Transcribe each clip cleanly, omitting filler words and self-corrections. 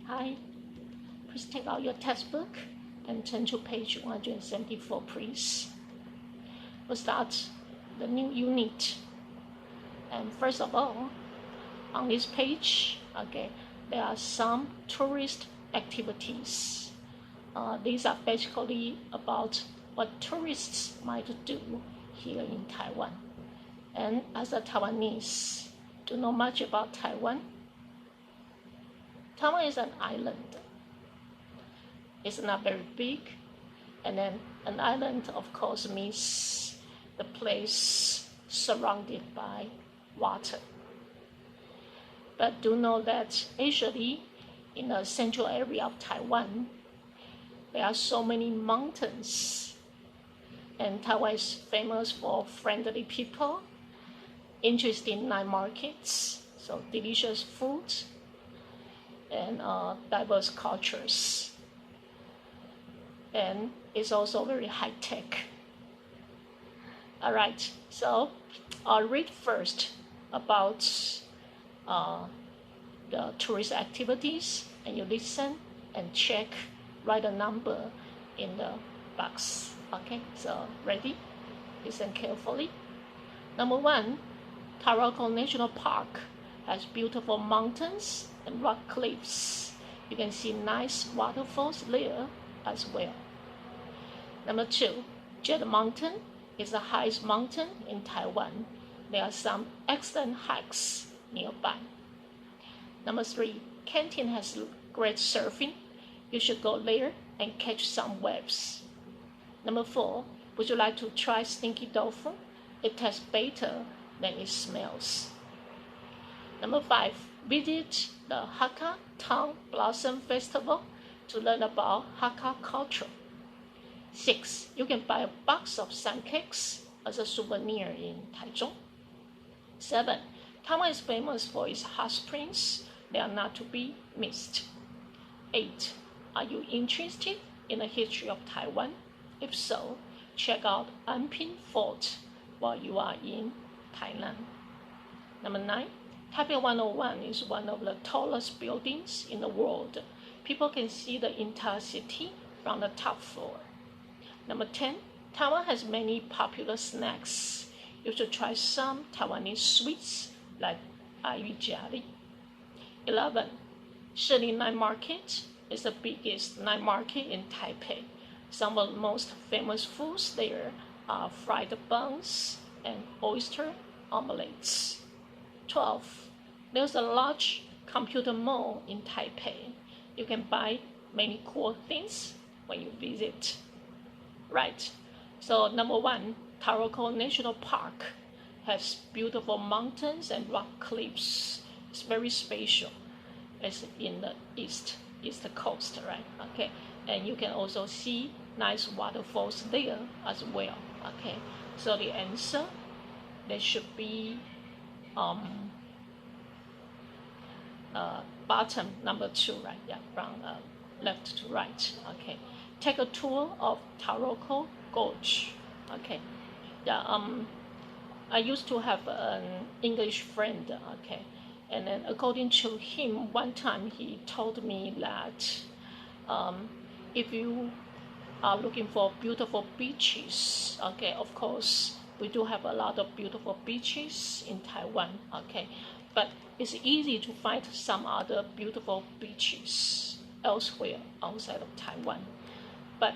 Hi, please take out your textbook and turn to page 174, please. We'll start the new unit. And first of all, on this page, there are some tourist activities. These are basically about what tourists might do here in Taiwan. And as a Taiwanese, do you know much about Taiwan? Taiwan is an island. It's not very big, and then an island, of course, means the place surrounded by water. But do know that actually, in the central area of Taiwan, there are so many mountains, and Taiwan is famous for friendly people, interesting night markets, so delicious food, and diverse cultures. And it's also very high-tech. All right, so I'll read first about the tourist activities, and you listen and check, write a number in the box. Okay, so ready? Listen carefully. Number 1, Taroko National Park has beautiful mountains and rock cliffs. You can see nice waterfalls there as well. Number 2, Jet Mountain is the highest mountain in Taiwan. There are some excellent hikes nearby. Number 3, Kenton has great surfing. You should go there and catch some waves. Number 4, would you like to try stinky tofu? It tastes better than it smells. Number 5, visit the Hakka Town Blossom Festival to learn about Hakka culture. 6, you can buy a box of sun cakes as a souvenir in Taichung. 7, Taiwan is famous for its hot springs. They are not to be missed. 8, are you interested in the history of Taiwan? If so, check out Anping Fort while you are in Thailand. Number 9, Taipei 101 is one of the tallest buildings in the world. People can see the entire city from the top floor. Number 10, Taiwan has many popular snacks. You should try some Taiwanese sweets like Ayu Jiali. 11, Shilin Night Market is the biggest night market in Taipei. Some of the most famous foods there are fried buns and oyster omelets. 12, there's a large computer mall in Taipei. You can buy many cool things when you visit. Right, so number 1, Taroko National Park has beautiful mountains and rock cliffs. It's very spatial. It's in the east coast, right? Okay, and you can also see nice waterfalls there as well. Okay, so the answer, there should be bottom number 2, right? Yeah, from left to right. Okay, take a tour of Taroko Gorge. Okay, yeah. I used to have an English friend. Okay, and then according to him, one time he told me that if you are looking for beautiful beaches, okay, of course we do have a lot of beautiful beaches in Taiwan. Okay, but it's easy to find some other beautiful beaches elsewhere outside of Taiwan. But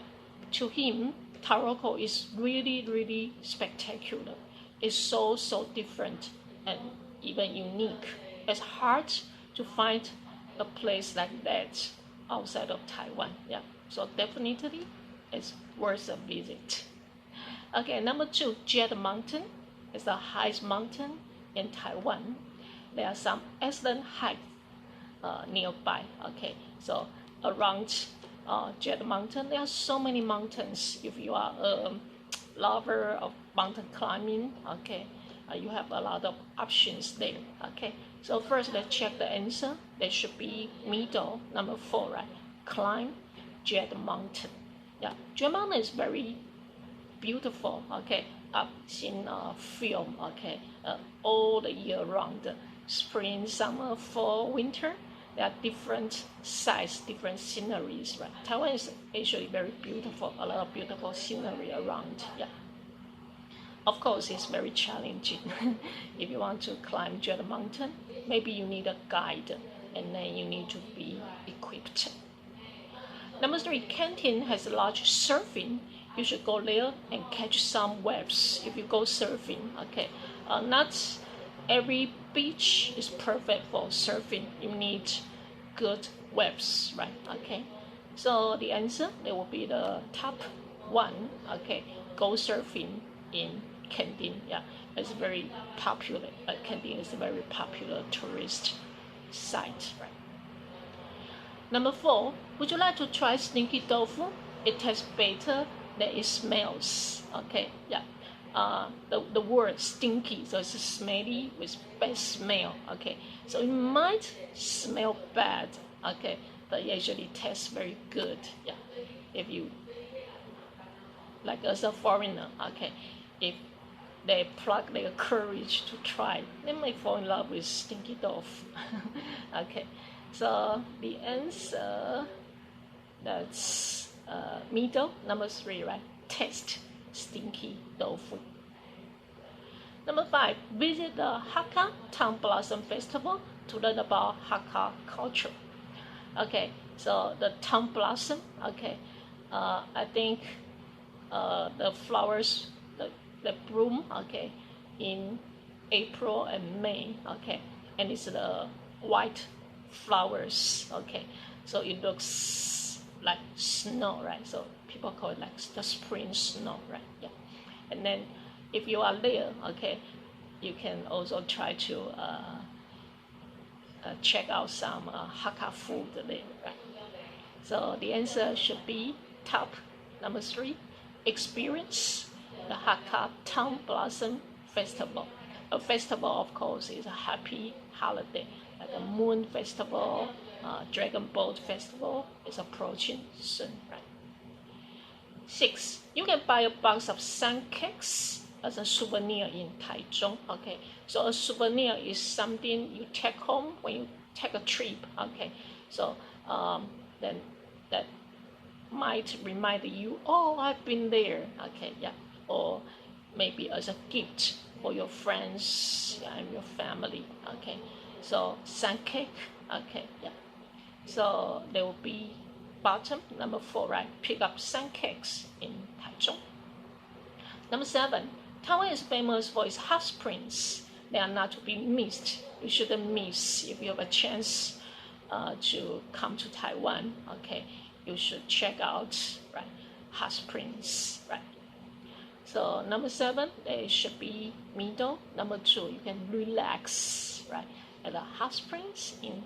to him, Taroko is really, really spectacular. It's so different and even unique. It's hard to find a place like that outside of Taiwan. Yeah, so definitely it's worth a visit. Okay, number 2, Jet Mountain is the highest mountain in Taiwan. There are some excellent hikes nearby. Okay, so around Jet Mountain, there are so many mountains. If you are a lover of mountain climbing, okay, you have a lot of options there. Okay, so first let's check the answer. There should be middle, number 4, right? Climb Jet Mountain. Yeah, Jet Mountain is very beautiful. Okay, I've seen film. Okay, all the year round, spring, summer, fall, winter. there are different size, different sceneries, right? Taiwan is actually very beautiful, a lot of beautiful scenery around. Yeah. Of course, it's very challenging. If you want to climb Jet Mountain, maybe you need a guide, and then you need to be equipped. Number 3, Kenton has a large surfing. You should go there and catch some waves if you go surfing. Okay, not every beach is perfect for surfing. You need good waves, right? Okay, so the answer there will be the top 1. Okay, go surfing in Kenton. Yeah, it's very popular. Kenton is a very popular tourist site, right? Number 4, would you like to try stinky tofu? It tastes better than it smells. Okay, yeah. The word stinky, so it's smelly with bad smell. Okay, so it might smell bad. Okay, but it actually tastes very good. Yeah, if you like as a foreigner. Okay, if they pluck their courage to try, they may fall in love with stinky tofu. Okay, so the answer that's middle, number 3, right? Taste stinky tofu. Number 5, visit the Hakka Town Blossom Festival to learn about Hakka culture. Okay, so the town blossom. Okay, I think the flowers the bloom. Okay, in April and May. Okay, and it's the white flowers. Okay, so it looks like snow, right? So people call it like the spring snow, right? Yeah, and then if you are there, okay, you can also try to check out some Hakka food there, right? So the answer should be top number 3, experience the Hakka Town Blossom Festival. A festival, of course, is a happy holiday, like a Moon Festival, Dragon Boat Festival is approaching soon, right? 6, you can buy a box of sun cakes as a souvenir in Taichung. Okay, so a souvenir is something you take home when you take a trip. Okay, so then that might remind you, oh, I've been there. Okay, yeah, or maybe as a gift for your friends and your family. Okay, so sun cake. Okay, yeah, so there will be bottom number 4, right? Pick up sun cakes in Taichung. Number 7, Taiwan is famous for its hot springs. They are not to be missed. You shouldn't miss if you have a chance to come to Taiwan. Okay, you should check out, right, hot springs, right? So number 7, they should be middle. Number 2, you can relax, right, at the hot springs in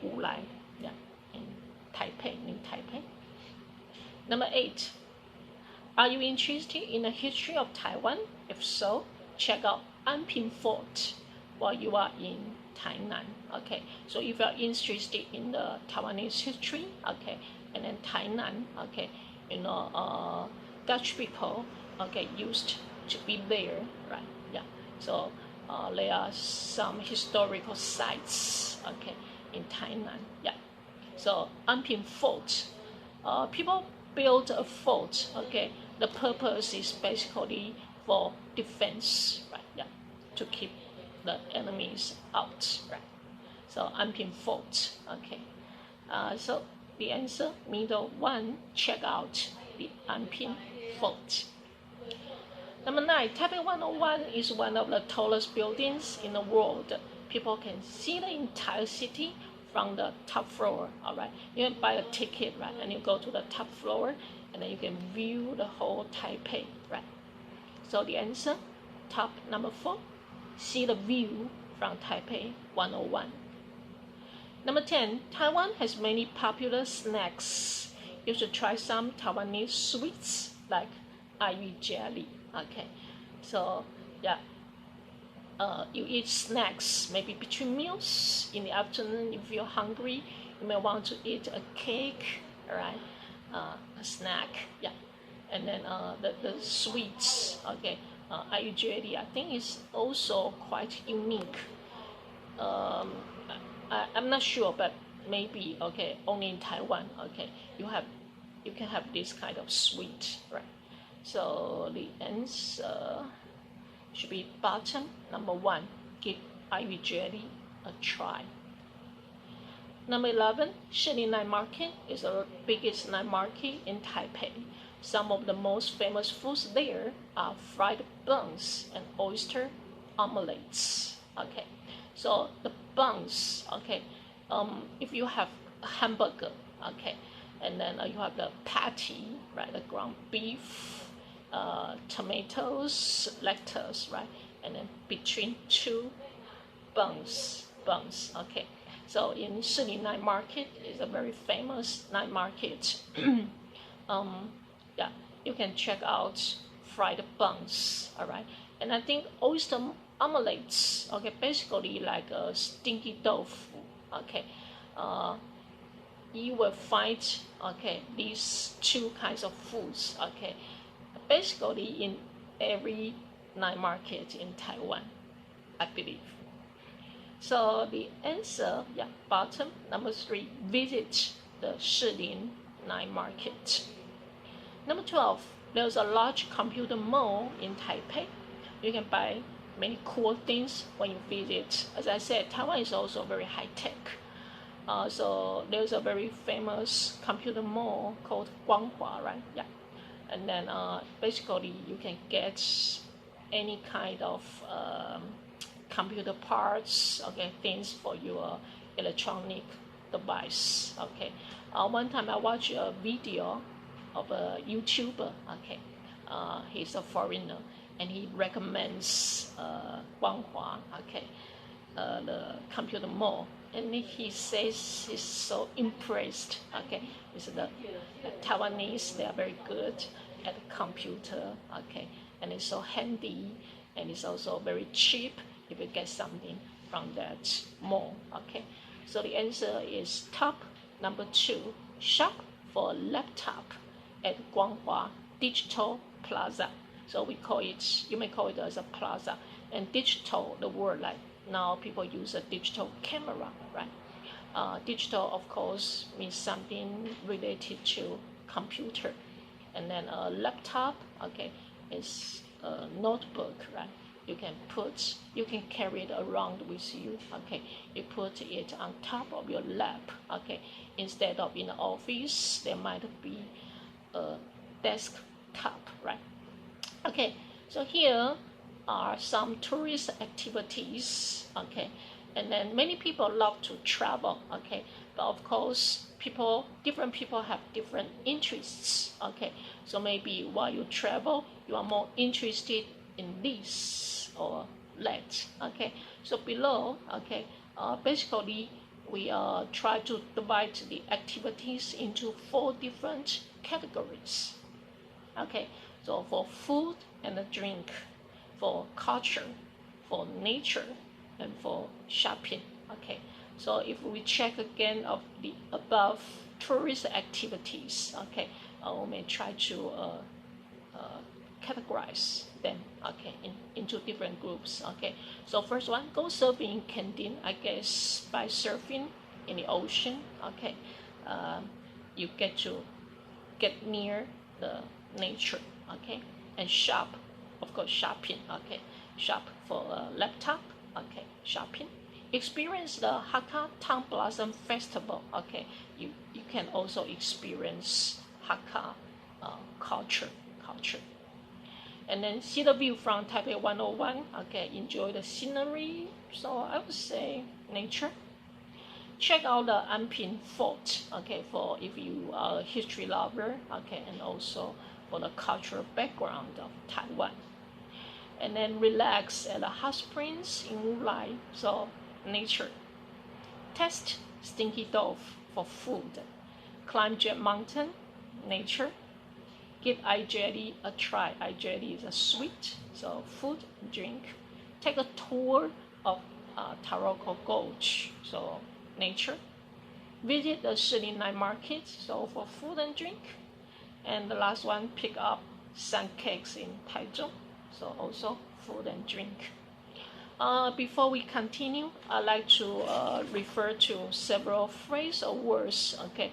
Wulai, yeah, in Taipei, New Taipei. Number 8, are you interested in the history of Taiwan? If so, check out Anping Fort while you are in Tainan. Okay, so if you are interested in the Taiwanese history, okay, and then Tainan, okay, you know, Dutch people, okay, used to be there, right? Yeah, so there are some historical sites, okay, in Tainan. Yeah, so Anping Fort, people build a fort. Okay, the purpose is basically for defense, right? Yeah, to keep the enemies out, right? So Anping Fort. Okay, so the answer middle 1. Check out the Anping Fort. Number 9, Taipei 101 is one of the tallest buildings in the world. People can see the entire city from the top floor. All right, you can buy a ticket, right, and you go to the top floor, and then you can view the whole Taipei, right? So the answer, top number 4, see the view from Taipei 101. Number 10, Taiwan has many popular snacks. You should try some Taiwanese sweets like ivy jelly. Okay, so yeah, you eat snacks maybe between meals in the afternoon. If you're hungry, you may want to eat a cake, all right, a snack, yeah, and then the sweets. Okay, ivy jelly I think is also quite unique. I'm not sure, but maybe okay only in Taiwan. Okay, you can have this kind of sweet, right? So the answer should be bottom number 1. Give ivy jelly a try. Number 11, Shilin Night Market is the biggest night market in Taipei. Some of the most famous foods there are fried buns and oyster omelets. Okay, so the buns, okay, if you have a hamburger, okay, and then you have the patty, right, the ground beef, tomatoes, lettuce, right, and then between two buns, okay. So in Shilin Night Market is a very famous night market. Yeah, you can check out fried buns, all right. And I think oyster omelets, okay, basically like a stinky tofu, okay. You will find, okay, these two kinds of foods, okay, basically in every night market in Taiwan, I believe. So the answer, yeah, bottom number 3, visit the Shilin Night Market. Number 12, there's a large computer mall in Taipei. You can buy many cool things when you visit. As I said, Taiwan is also very high tech. So there's a very famous computer mall called Guanghua, right? Yeah. And then basically you can get any kind of computer parts, okay, things for your electronic device, okay. One time I watched a video of a YouTuber, okay, he's a foreigner, and he recommends Guanghua, okay, the computer mall, and he says he's so impressed, okay. He said the Taiwanese, they are very good at computer, okay, and it's so handy, and it's also very cheap if you get something from that mall, okay. So the answer is top number 2, shop for a laptop at Guanghua Digital Plaza. So we call it, you may call it as a plaza, and digital, the word like now people use a digital camera, right? Digital, of course, means something related to computer, and then a laptop, okay, is a notebook, right? You can carry it around with you, okay. You put it on top of your lap, okay. Instead of in the office, there might be a desktop, right? Okay, so here are some tourist activities, okay. And then many people love to travel, okay. But of course, different people have different interests, okay. So maybe while you travel, you are more interested in this or that, okay. So below, okay, basically we try to divide the activities into 4 different categories, okay. So for food and drink, for culture, for nature, and for shopping, okay. So if we check again of the above tourist activities, okay, we may try to categorize them, okay, into different groups, okay. So first one, go surfing in Kenting, I guess by surfing in the ocean, okay. You get to get near the nature, okay. And shop, of course, shopping, okay. Shop for a laptop, okay, shopping. Experience the Hakka Town Blossom Festival, okay. You can also experience Hakka culture. And then see the view from Taipei 101, okay, enjoy the scenery, so I would say nature. Check out the Anping Fort, okay, for if you are a history lover, okay, and also for the cultural background of Taiwan. And then relax at the hot springs in Wulai, so nature. Test stinky dove for food. Climb Jet Mountain, nature. Give eye jelly a try. Eye jelly is a sweet, so food and drink. Take a tour of Taroko Gorge, so nature. Visit the Shilin Night Market, so for food and drink. And the last one, pick up sun cakes in Taichung, so also food and drink. Before we continue, I'd like to refer to several phrases or words. Okay,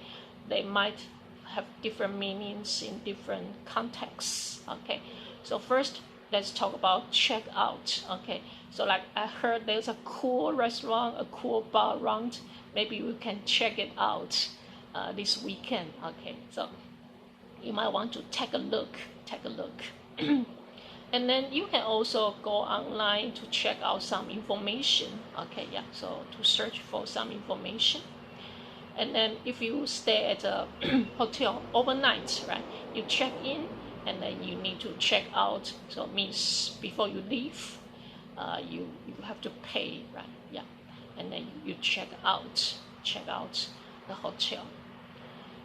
they might have different meanings in different contexts. Okay, so first let's talk about check out. Okay, so like I heard there's a cool restaurant, a cool bar around. Maybe we can check it out this weekend. Okay, so you might want to take a look. Take a look. And then you can also go online to check out some information. Okay, yeah, so to search for some information. And then if you stay at a hotel overnight, right, you check in and then you need to check out. So it means before you leave, you have to pay, right? Yeah, and then you check out the hotel.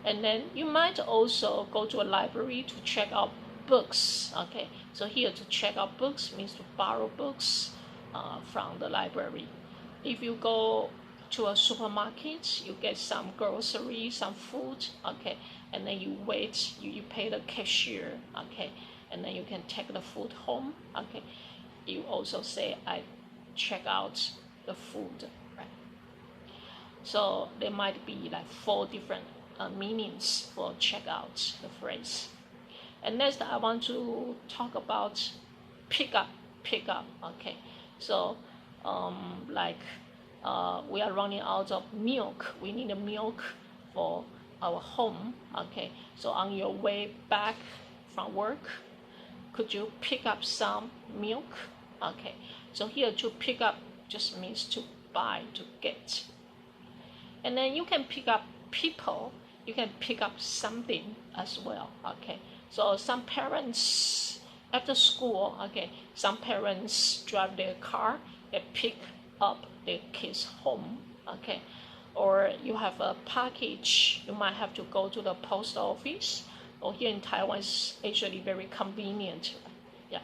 And then you might also go to a library to check out books. Okay, so here to check out books means to borrow books from the library. If you go to a supermarket, you get some groceries, some food. Okay, and then you wait, you pay the cashier. Okay, and then you can take the food home. Okay, you also say I check out the food, right? So there might be like 4 different meanings for check out, the phrase. And next I want to talk about pick up. Okay, so like we are running out of milk, we need a milk for our home. Okay, so on your way back from work, could you pick up some milk? Okay, so here to pick up just means to buy, to get. And then you can pick up people, you can pick up something as well. Okay, so some parents after school, okay, some parents drive their car, they pick up their kids home. Okay, or you have a package, you might have to go to the post office, or here in Taiwan it's actually very convenient. Yeah,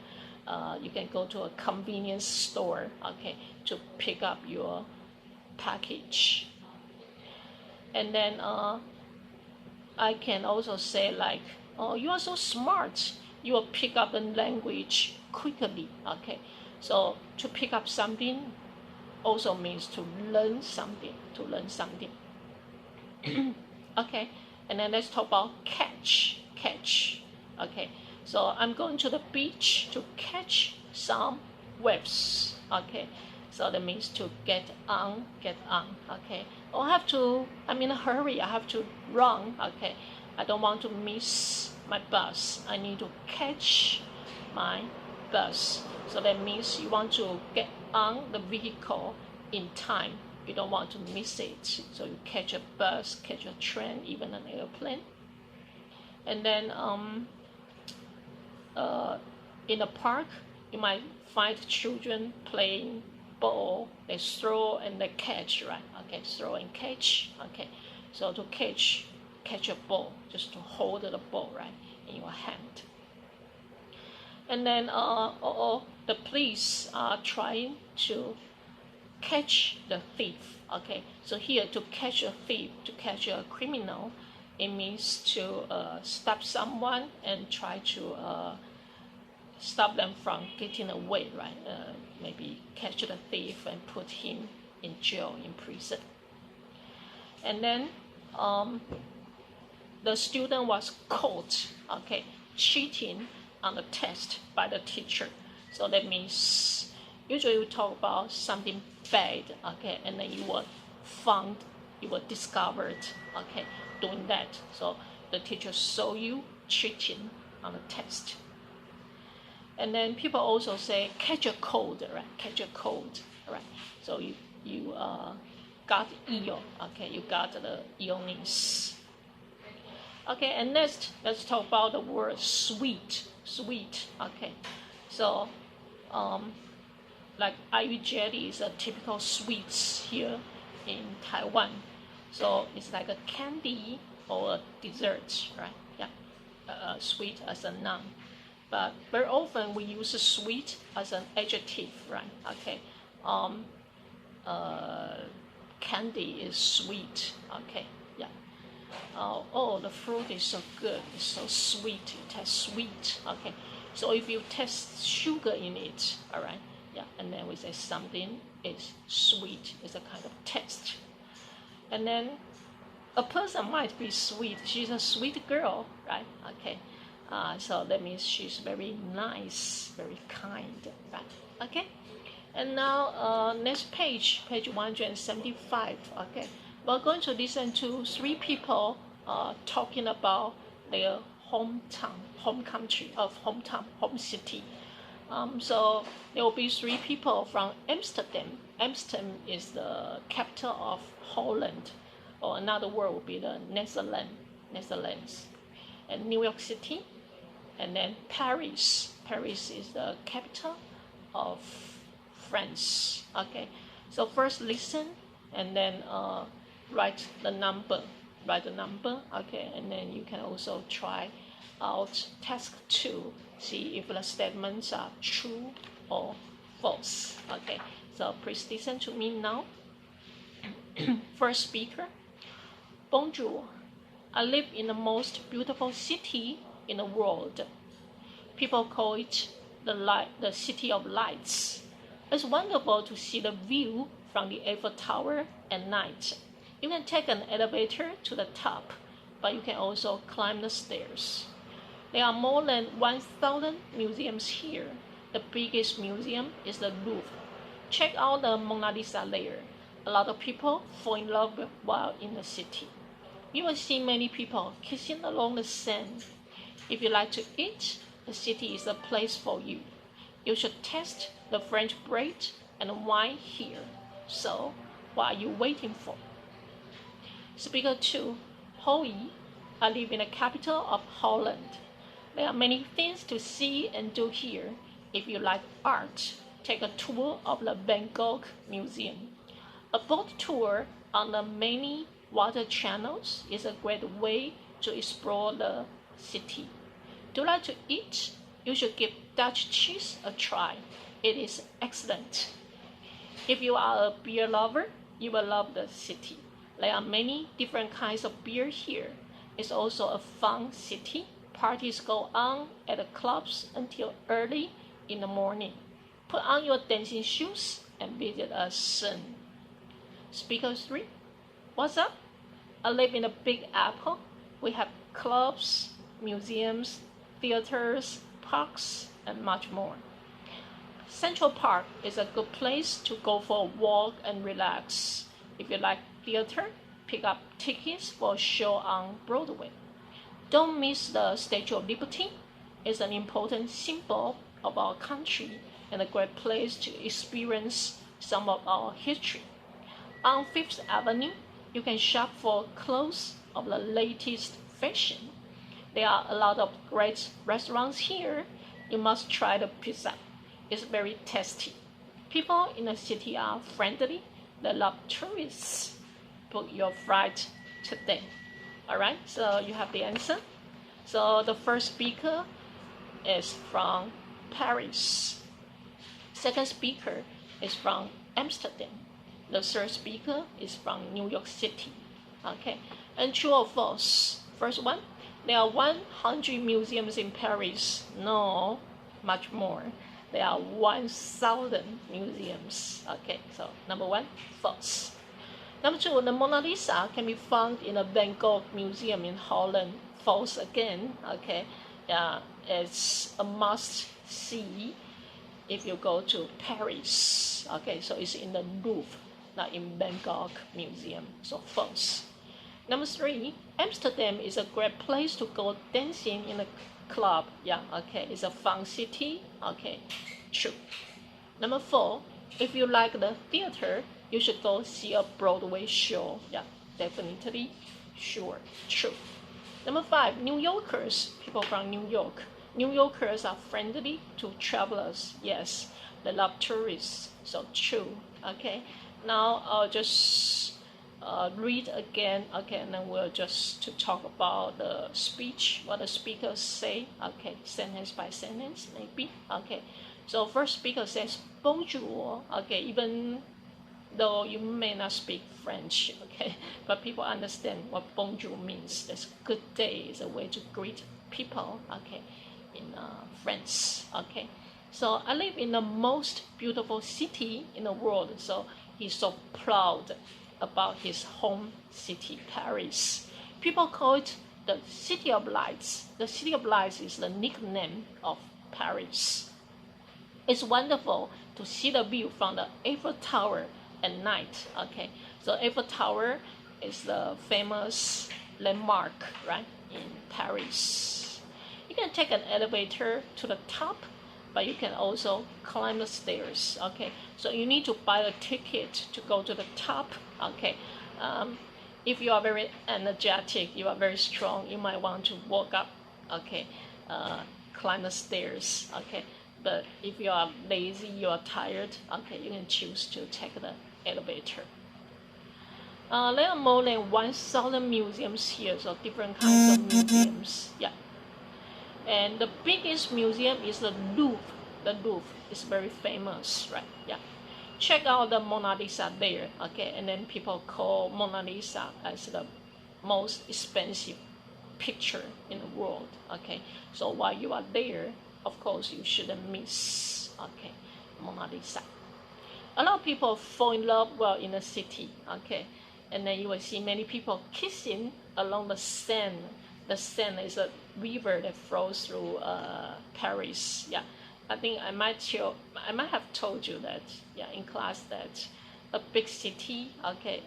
you can go to a convenience store, okay, to pick up your package. And then I can also say like, oh, you are so smart, you will pick up the language quickly. Okay, so to pick up something also means to learn something, Okay, and then let's talk about catch. Okay, so I'm going to the beach to catch some waves. Okay, so that means to get on. Okay, I'm in a hurry, I have to run. Okay, I don't want to miss my bus, I need to catch my bus. So that means you want to get on the vehicle in time, you don't want to miss it. So you catch a bus, catch a train, even an airplane. And then in a park, you might find children playing ball, they throw and they catch, right? Okay, throw and catch. Okay, so to catch a ball, just to hold the ball, right, in your hand. And then the police are trying to catch the thief. Okay, so here to catch a thief, to catch a criminal, it means to stop someone and try to stop them from getting away, right? Maybe catch the thief and put him in jail, in prison. And then the student was caught, okay, cheating on the test by the teacher. So that means usually we talk about something bad, okay, and then you were found, you were discovered, okay, doing that. So the teacher saw you cheating on the test. And then people also say catch a cold, right? Catch a cold, right? So you got ill, okay, you got the illness. Okay, and next let's talk about the word sweet. Okay, so like IU jelly is a typical sweets here in Taiwan. So it's like a candy or a dessert, right? Yeah, sweet as a noun. But very often we use sweet as an adjective, right? Okay, candy is sweet. Okay, yeah. Oh, the fruit is so good, it's so sweet, it has sweet. Okay, so if you taste sugar in it, all right, Yeah, and then we say something is sweet. It's a kind of test. And then a person might be sweet. She's a sweet girl, right? Okay. So that means she's very nice, very kind, right? Okay. And now next page, page 175. Okay. We're going to listen to three people talking about their hometown, home country of hometown, home city. So there will be three people from Amsterdam. Amsterdam is the capital of Holland, or another word would be the Netherlands, and New York City, and then Paris. Paris is the capital of France. Okay, so first listen, and then write the number. Okay, and then you can also try out task 2, see if the statements are true or false. Okay, so please listen to me now. First speaker: Bonjour, I live in the most beautiful city in the world. People call it the city of lights. It's wonderful to see the view from the Eiffel Tower at night. You can take an elevator to the top, but you can also climb the stairs. There are more than 1,000 museums here. The biggest museum is the Louvre. Check out the Mona Lisa there. A lot of people fall in love while in the city. You will see many people kissing along the sand. If you like to eat, the city is a place for you. You should taste the French bread and wine here. So, what are you waiting for? Speaker 2, Hoi, I live in the capital of Holland. There are many things to see and do here. If you like art, take a tour of the Van Gogh Museum. A boat tour on the many water channels is a great way to explore the city. Do you like to eat? You should give Dutch cheese a try. It is excellent. If you are a beer lover, you will love the city. There are many different kinds of beer here. It's also a fun city. Parties go on at the clubs until early in the morning. Put on your dancing shoes and visit us soon. Speaker 3, what's up? I live in the Big Apple. We have clubs, museums, theaters, parks, and much more. Central Park is a good place to go for a walk and relax. If you like theater, pick up tickets for a show on Broadway. Don't miss the Statue of Liberty. It's an important symbol of our country and a great place to experience some of our history. On Fifth Avenue, you can shop for clothes of the latest fashion. There are a lot of great restaurants here. You must try the pizza. It's very tasty. People in the city are friendly. They love tourists. Book your flight today. All right, so you have the answer. So the first speaker is from Paris. Second speaker is from Amsterdam. The third speaker is from New York City. Okay, and true or false? First one, there are 100 museums in Paris. No, much more. There are 1,000 museums. Okay, so number one, false. Number two, the Mona Lisa can be found in the Van Gogh Museum in Holland. False again. Okay, it's a must-see if you go to Paris. Okay, so it's in the Louvre, not in Van Gogh Museum. So false. Number three, Amsterdam is a great place to go dancing in a club. Yeah, okay, it's a fun city. Okay, true. Number four, if you like the theater, you should go see a Broadway show. Yeah, definitely, sure, true. Number five, New Yorkers, people from New York. New Yorkers are friendly to travelers. Yes, they love tourists. So true. Okay, now I'll just read again. Okay, and then we'll just to talk about the speech, what the speakers say. Okay, sentence by sentence, maybe. Okay, so first speaker says bonjour. Okay, even though you may not speak French, okay, but people understand what bonjour means. That's good day is a way to greet people, okay, in France, okay. So I live in the most beautiful city in the world. So he's so proud about his home city, Paris. People call it the City of Lights. The City of Lights is the nickname of Paris. It's wonderful to see the view from the Eiffel Tower at night. Okay, so Eiffel Tower is the famous landmark, right, in Paris. You can take an elevator to the top, but you can also climb the stairs. Okay, so you need to buy a ticket to go to the top. Okay, if you are very energetic, you are very strong, you might want to walk up. Okay, climb the stairs. Okay, but if you are lazy, you are tired, okay, you can choose to take the elevator. There are more than 1,000 museums here, so different kinds of museums. Yeah. And the biggest museum is the Louvre. The Louvre is very famous, right? Yeah. Check out the Mona Lisa there, okay? And then people call Mona Lisa as the most expensive picture in the world, okay? So while you are there, of course, you shouldn't miss, okay, Mona Lisa. A lot of people fall in love while in the city, okay? And then you will see many people kissing along the Seine. The Seine is a river that flows through Paris. Yeah, I think I might have told you that, yeah, in class, that a big city, okay,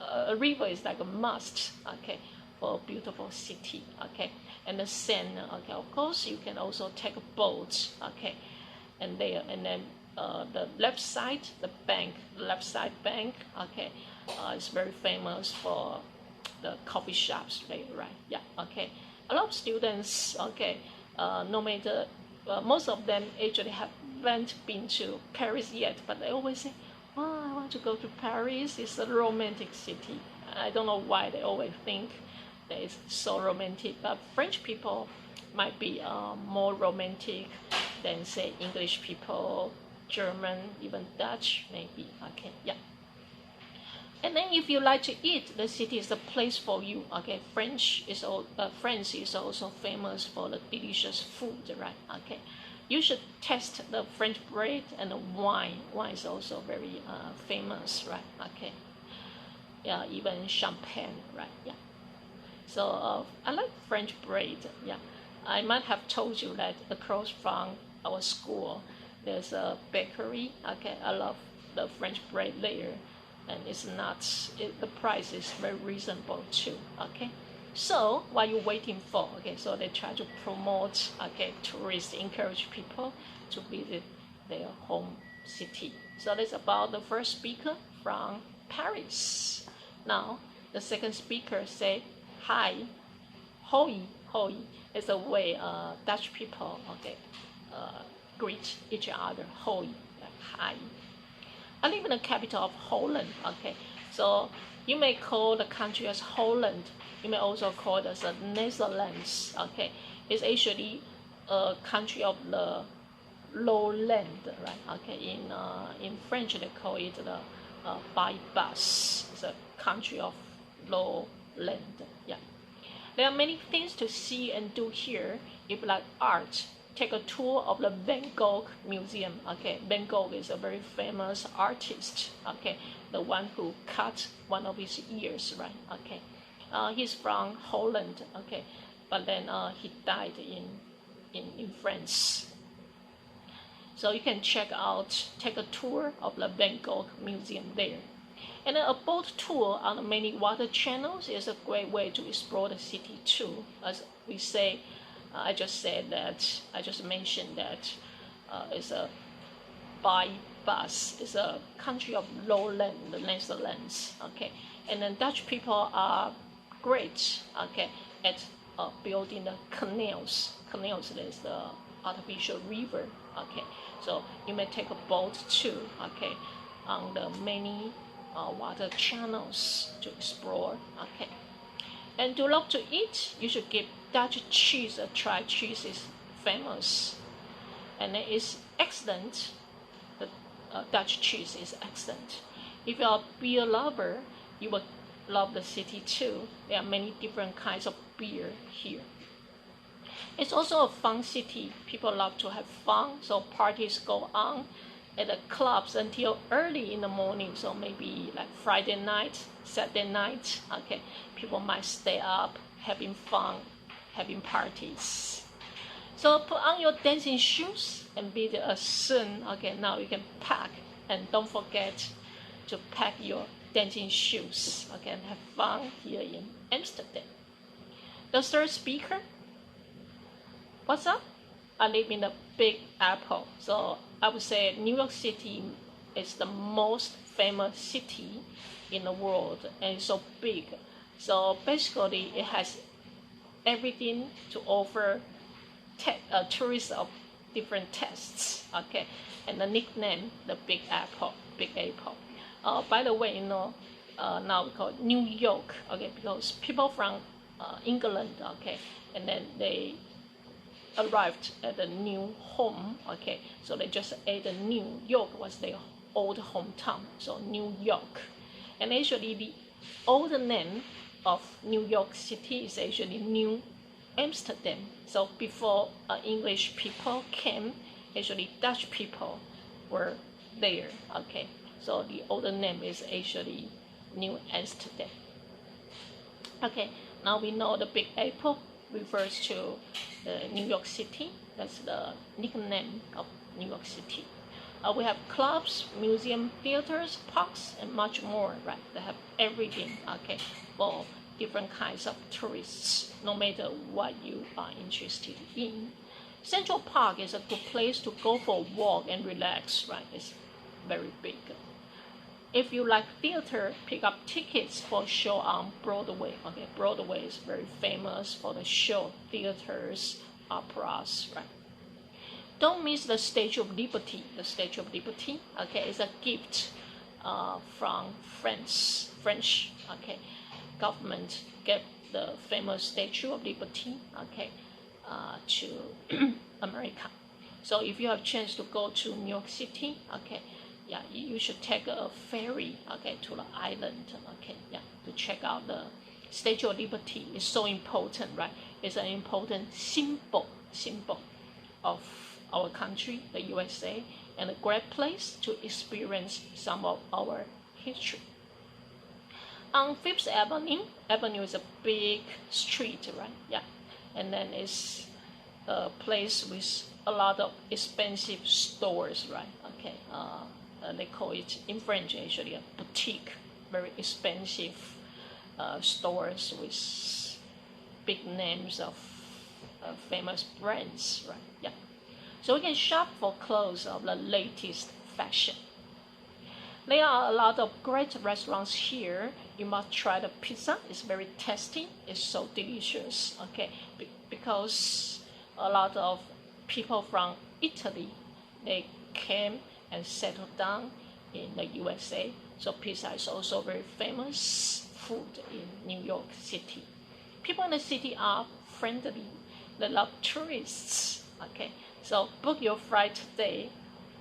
a river is like a must, okay, for a beautiful city, okay. And the Seine, okay, of course you can also take a boat, okay, and then the left side bank, okay, is very famous for the coffee shops, right? Yeah, okay. A lot of students, okay, no matter, most of them actually haven't been to Paris yet, but they always say, "Oh, I want to go to Paris. It's a romantic city." I don't know why they always think that it's so romantic, but French people might be more romantic than, say, English people, German, even Dutch, maybe. Okay, yeah. And then if you like to eat, the city is the place for you. Okay, France is also famous for the delicious food, right? Okay, you should test the French bread and the wine. Wine is also very famous, right? Okay, yeah, even champagne, right? Yeah. So I like French bread. Yeah, I might have told you that across from our school, there's a bakery. Okay, I love the French bread there. And the price is very reasonable too, okay? So while you're waiting for, okay, so they try to promote, okay, tourists, encourage people to visit their home city. So that's about the first speaker from Paris. Now, the second speaker say, hi, hoi, hoi is the way Dutch people, okay, greet each other, hoi, like hi. I live in the capital of Holland, okay? So you may call the country as Holland. You may also call it as the Netherlands, okay? It's actually a country of the lowland, right? Okay, in French they call it the Pays Basque. It's a country of lowland, yeah. There are many things to see and do here if you like art. Take a tour of the Van Gogh Museum. Okay, Van Gogh is a very famous artist. Okay, the one who cut one of his ears, right? Okay, he's from Holland. Okay, but then he died in France. So you can take a tour of the Van Gogh Museum there. And then a boat tour on the many water channels is a great way to explore the city too. As we say, I just mentioned that it's a Pays Basque. It's a country of lowland, the Netherlands. Okay, and then Dutch people are great, okay, at building the canals. Canals is the artificial river. Okay, so you may take a boat too. Okay, on the many water channels to explore. Okay. And to love to eat, you should give Dutch cheese a try. Cheese is famous, and it is excellent. The Dutch cheese is excellent. If you are a beer lover, you will love the city too. There are many different kinds of beer here. It's also a fun city. People love to have fun, so parties go on at the clubs until early in the morning. So maybe like Friday night, Saturday night. Okay, people might stay up having fun, having parties. So put on your dancing shoes and be there soon. Okay, now you can pack, and don't forget to pack your dancing shoes. Okay, and have fun here in Amsterdam. The third speaker, what's up? I live in the Big Apple. So I would say New York City is the most famous city in the world, and it's so big. So basically, it has everything to offer tourists of different tastes. Okay, and the nickname, the Big Apple, Big Apple. By the way, now we call it New York. Okay, because people from England. Okay, and then they arrived at the new home. Okay, so they just added New York was their old hometown, so New York. And actually the old name of New York City is actually New Amsterdam. So before English people came, actually Dutch people were there. Okay, so the older name is actually New Amsterdam. Okay, now we know the Big Apple refers to New York City. That's the nickname of New York City. We have clubs, museum, theaters, parks, and much more, right? They have everything, okay, for different kinds of tourists, no matter what you are interested in. Central Park is a good place to go for a walk and relax, right? It's very big. If you like theater, pick up tickets for a show on Broadway. Okay, Broadway is very famous for the show, theaters, operas, right? Don't miss the Statue of Liberty. The Statue of Liberty, okay, is a gift from French, okay, government gave the famous Statue of Liberty, okay, to America. So if you have a chance to go to New York City, okay, yeah, you should take a ferry, okay, to the island, okay, yeah, to check out the Statue of Liberty. It's so important, right? It's an important symbol of our country, the USA, and a great place to experience some of our history. On Fifth Avenue is a big street, right? Yeah, and then it's a place with a lot of expensive stores, right? Okay, they call it in French actually a boutique, very expensive stores with big names of famous brands, right? Yeah, so we can shop for clothes of the latest fashion. There are a lot of great restaurants here. You must try the pizza. It's very tasty. It's so delicious. Okay, because a lot of people from Italy, they came and settled down in the USA. So pizza is also very famous food in New York City. People in the city are friendly. They love tourists. Okay, so book your flight today.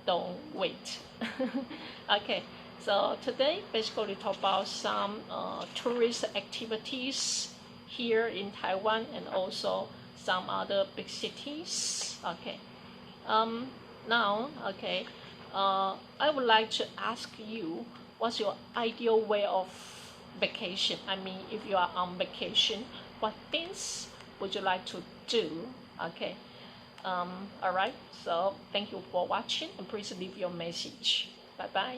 Don't wait. Okay, so today basically talk about some tourist activities here in Taiwan and also some other big cities. Okay, now, okay, I would like to ask you, what's your ideal way of vacation? I mean, if you are on vacation, what things would you like to do? Okay, all right, so thank you for watching, and please leave your message. Bye bye.